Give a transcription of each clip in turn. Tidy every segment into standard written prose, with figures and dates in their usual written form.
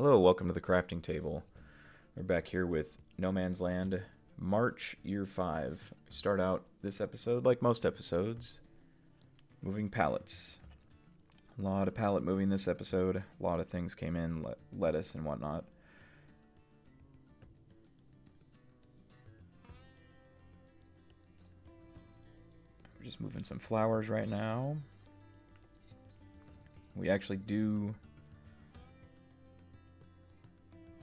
Hello, welcome to the crafting table. We're back here with No Man's Land, March, Year 5. Start out this episode, like most episodes, moving pallets. A lot of pallet moving this episode. A lot of things came in, lettuce and whatnot. We're just moving some flowers right now. We actually do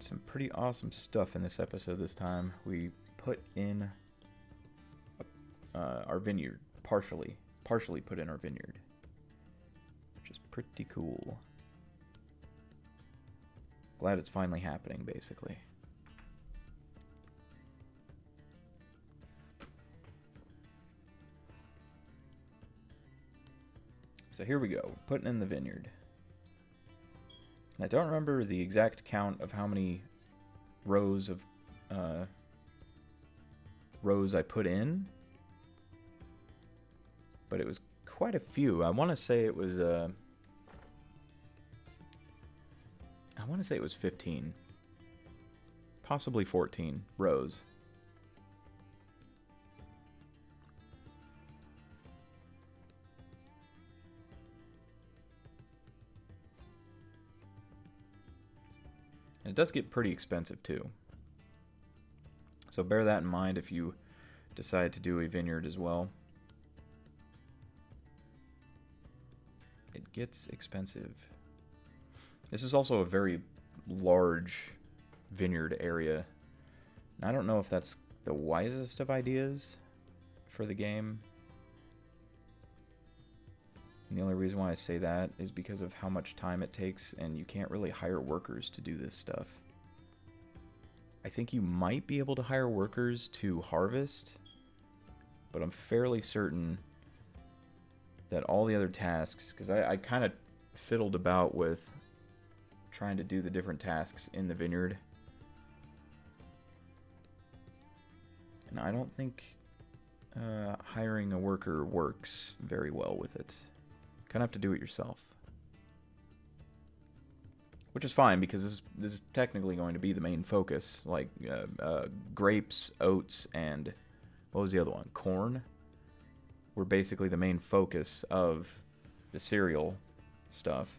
some pretty awesome stuff in this episode this time. We put in our vineyard, partially put in our vineyard, which is pretty cool. Glad it's finally happening, basically. So here we go, putting in the vineyard. I don't remember the exact count of how many rows I put in, but it was quite a few. I want to say it was 15, possibly 14 rows. And it does get pretty expensive too. So bear that in mind if you decide to do a vineyard as well. It gets expensive. This is also a very large vineyard area. And I don't know if that's the wisest of ideas for the game. And the only reason why I say that is because of how much time it takes, and you can't really hire workers to do this stuff. I think you might be able to hire workers to harvest, but I'm fairly certain that all the other tasks, because I kind of fiddled about with trying to do the different tasks in the vineyard, and I don't think hiring a worker works very well with it. Kind of have to do it yourself. Which is fine, because this is technically going to be the main focus. Like, grapes, oats, and what was the other one? Corn were basically the main focus of the cereal stuff.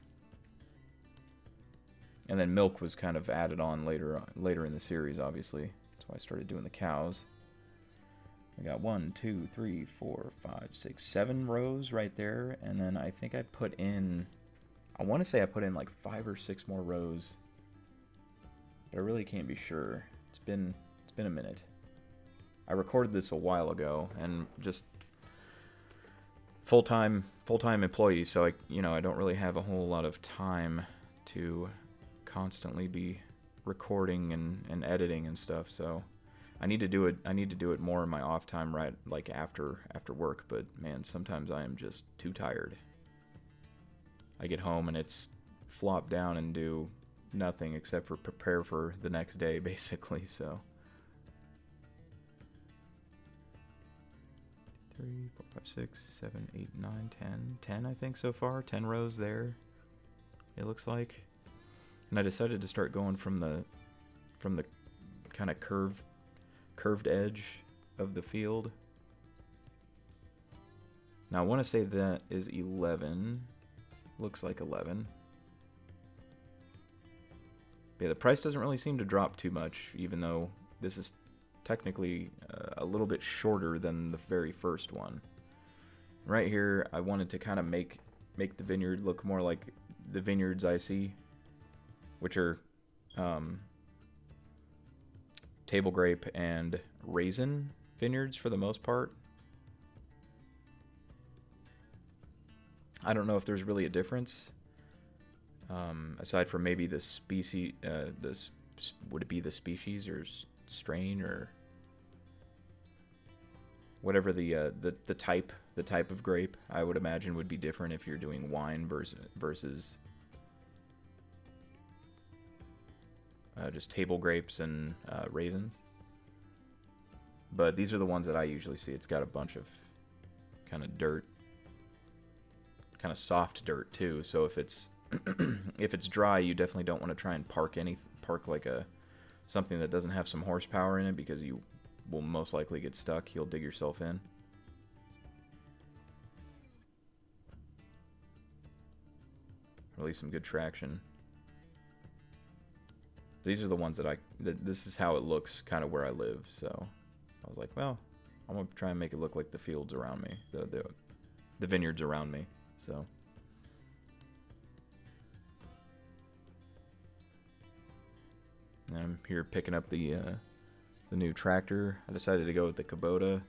And then milk was kind of added on later in the series, obviously. That's why I started doing the cows. I got 1, 2, 3, 4, 5, 6, 7 rows right there, and then I think I put in, I want to say I put in like 5 or 6 more rows, but I really can't be sure. It's been a minute. I recorded this a while ago, and just full-time employee, so I don't really have a whole lot of time to constantly be recording and editing and stuff, so I need to do it more in my off time, right, like after work, but man, sometimes I am just too tired. I get home and it's flop down and do nothing except for prepare for the next day, basically, so. 3, 4, 5, 6, 7, 8, 9, 10. 10, I think, so far. 10 rows there, it looks like. And I decided to start going from the kind of curved edge of the field. Now I want to say that is 11. Looks like 11. But yeah, the price doesn't really seem to drop too much, even though this is technically a little bit shorter than the very first one. Right here, I wanted to kind of make the vineyard look more like the vineyards I see, which are table grape and raisin vineyards for the most part. I don't know if there's really a difference, aside from maybe the species. Would it be the species or strain or whatever the type of grape? I would imagine would be different if you're doing wine versus just table grapes and raisins. But these are the ones that I usually see. It's got a bunch of kind of dirt, kind of soft dirt too. So if it's If it's dry, you definitely don't want to try and park like something that doesn't have some horsepower in it, because you will most likely get stuck. You'll dig yourself in. Or at least some good traction. These are the ones that this is how it looks kind of where I live, so I was like, well, I'm going to try and make it look like the fields around me, the vineyards around me, so. And I'm here picking up the new tractor. I decided to go with the Kubota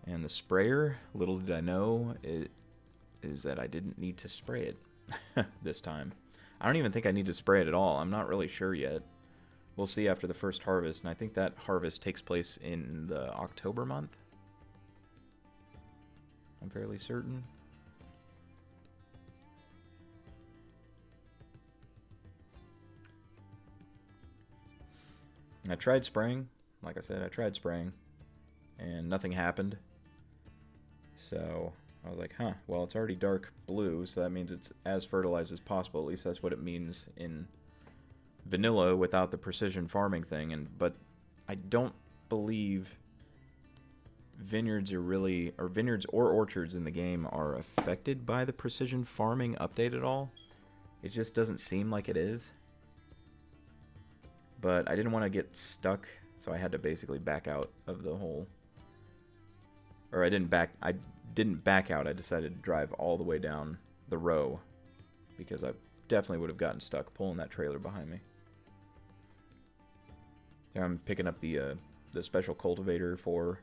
and the sprayer. Little did I know is that I didn't need to spray it this time. I don't even think I need to spray it at all. I'm not really sure yet. We'll see after the first harvest, and I think that harvest takes place in the October month. I'm fairly certain. I tried spraying. Like I said, I tried spraying, and nothing happened. So I was like, huh, well, it's already dark blue, so that means it's as fertilized as possible. At least that's what it means in vanilla without the precision farming thing. But I don't believe vineyards or orchards in the game are affected by the precision farming update at all. It just doesn't seem like it is. But I didn't want to get stuck, so I had to basically back out of the whole. Or I didn't back out. I decided to drive all the way down the row, because I definitely would have gotten stuck pulling that trailer behind me. Here I'm picking up the special cultivator for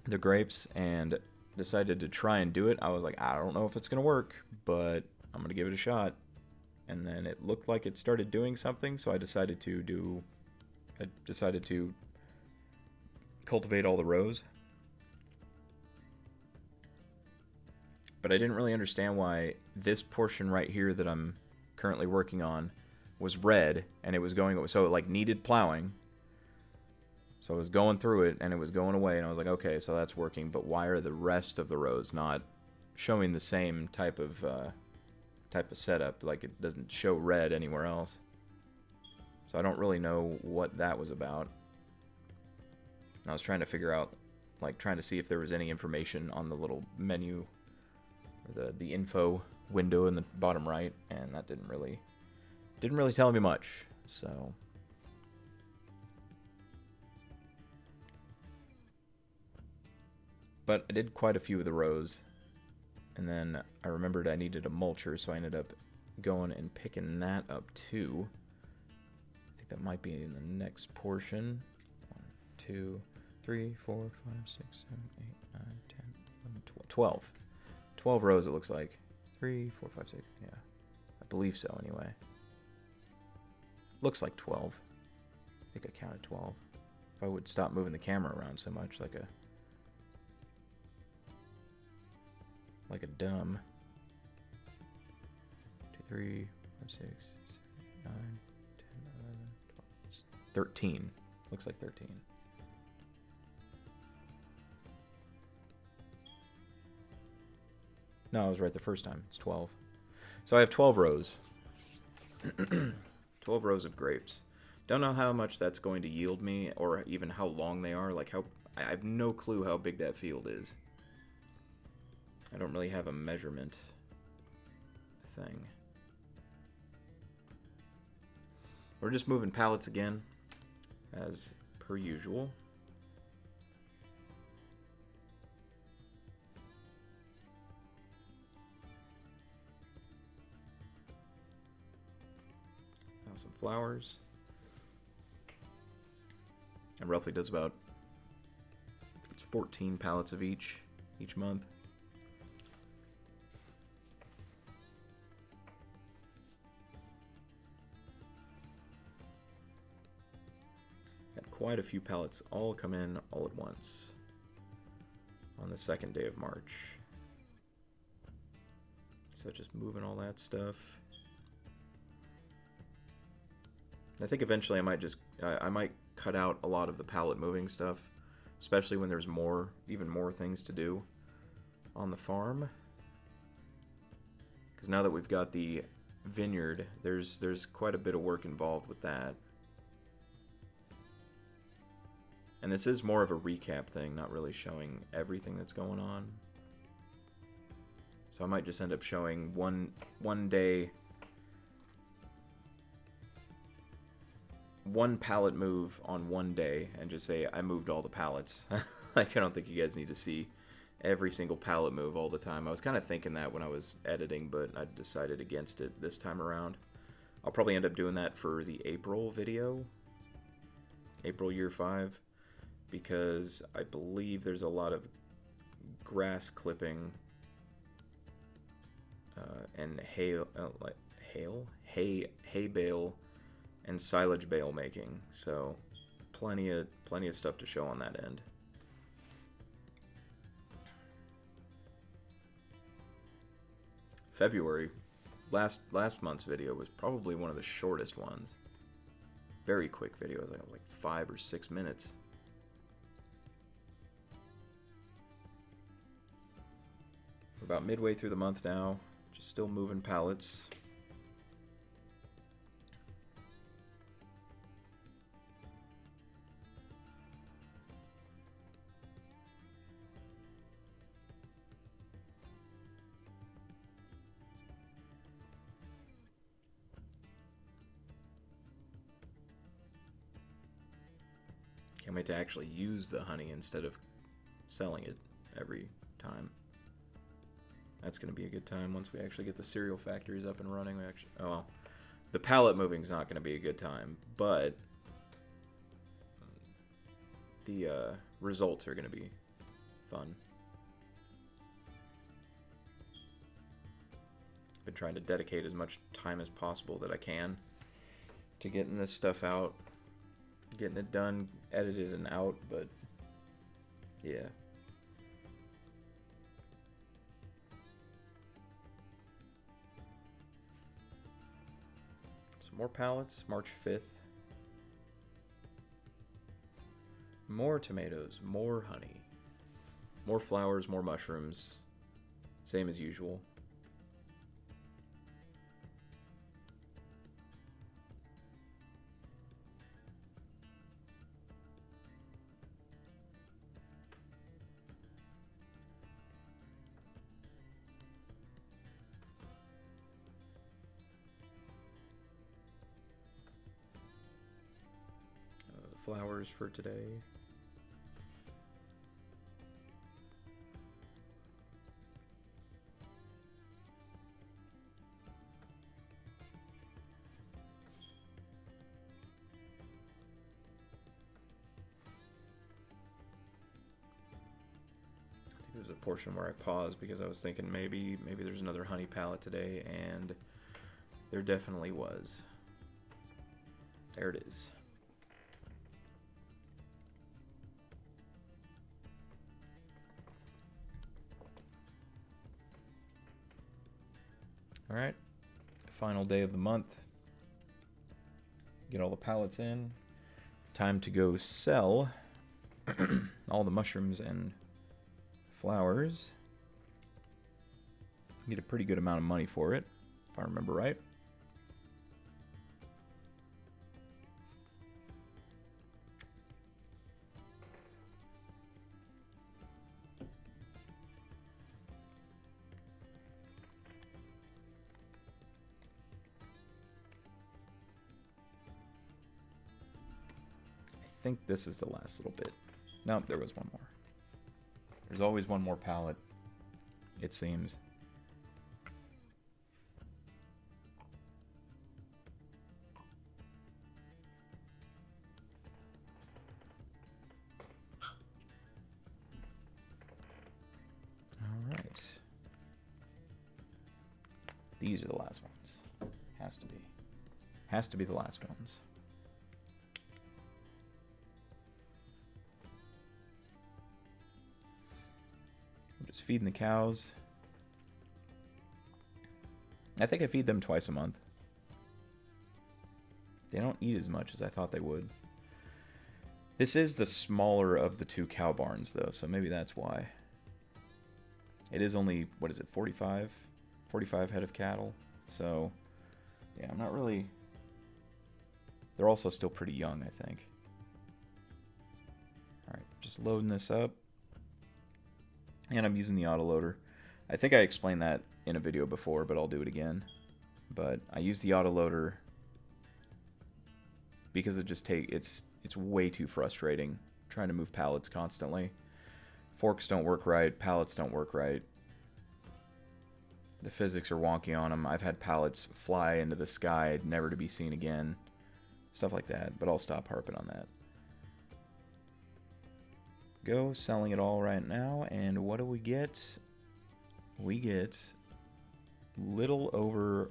the grapes, and decided to try and do it. I was like, I don't know if it's gonna work, but I'm gonna give it a shot. And then it looked like it started doing something, so I decided to cultivate all the rows. But I didn't really understand why this portion right here that I'm currently working on was red, and it was going, so it like needed plowing. So I was going through it, and it was going away, and I was like, okay, so that's working, but why are the rest of the rows not showing the same type of setup? Like, it doesn't show red anywhere else. So I don't really know what that was about. And I was trying to figure out, like, trying to see if there was any information on the little menu, or the info window in the bottom right, and that didn't really tell me much. So but I did quite a few of the rows, and then I remembered I needed a mulcher, so I ended up going and picking that up too. I think that might be in the next portion. 1, 2, 3, 4, 5, 6, 7, 8, 9, 10, 11, 12. 12 rows, it looks like. 3, 4, 5, 6. Yeah. I believe so, anyway. Looks like 12. I think I counted 12. If I would stop moving the camera around so much, like a dumb. 2, 3, 5, 6, 7, 9, 10, 11, 12, 13. Looks like 13. No, I was right the first time. It's 12. So I have 12 rows. 12 rows of grapes. Don't know how much that's going to yield me, or even how long they are. Like, I have no clue how big that field is. I don't really have a measurement thing. We're just moving pallets again, as per usual. Now some flowers. It roughly does about, it's 14 pallets of each month. Quite a few pallets all come in all at once on the 2nd day of March. So just moving all that stuff. I think eventually I might cut out a lot of the pallet moving stuff, especially when there's even more things to do on the farm. Because now that we've got the vineyard, there's quite a bit of work involved with that. And this is more of a recap thing, not really showing everything that's going on. So I might just end up showing one day, one pallet move on one day, and just say I moved all the pallets. Like, I don't think you guys need to see every single pallet move all the time. I was kind of thinking that when I was editing, but I decided against it this time around. I'll probably end up doing that for the April video, April year 5, because I believe there's a lot of grass clipping and hay bale and silage bale making. So plenty of stuff to show on that end. February, last month's video was probably one of the shortest ones. Very quick video, it was like 5 or 6 minutes. We're about midway through the month now, just still moving pallets. Can't wait to actually use the honey instead of selling it every time. That's going to be a good time once we actually get the cereal factories up and running. Oh well, the pallet moving's not going to be a good time, but the results are going to be fun. Been trying to dedicate as much time as possible that I can to getting this stuff out, getting it done, edited, and out, but yeah. Some more pallets, March 5th. More tomatoes, more honey, more flowers, more mushrooms. Same as usual. Flowers for today. I think there's a portion where I paused because I was thinking maybe there's another honey pallet today, and there definitely was. There it is. Alright, final day of the month. Get all the pallets in. Time to go sell all the mushrooms and flowers. Get a pretty good amount of money for it, if I remember right. I think this is the last little bit. Nope, there was one more. There's always one more pallet, it seems. Alright. These are the last ones. Has to be. Has to be the last ones. Just feeding the cows. I think I feed them twice a month. They don't eat as much as I thought they would. This is the smaller of the two cow barns, though, so maybe that's why. It is only, what is it, 45 45 head of cattle. So, yeah, I'm not really... They're also still pretty young, I think. Alright, just loading this up. And I'm using the autoloader. I think I explained that in a video before, but I'll do it again. But I use the autoloader because it's way too frustrating trying to move pallets constantly. Forks don't work right, pallets don't work right. The physics are wonky on them. I've had pallets fly into the sky, never to be seen again. Stuff like that, but I'll stop harping on that. Go, selling it all right now, and what do we get? We get little over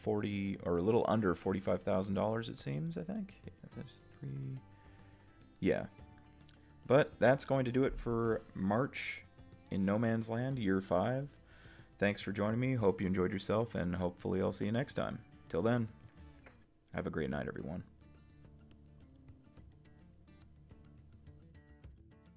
40, or a little under $45,000, it seems, I think. Yeah. But that's going to do it for March in No Man's Land, Year 5. Thanks for joining me. Hope you enjoyed yourself, and hopefully I'll see you next time. Till then, have a great night, everyone.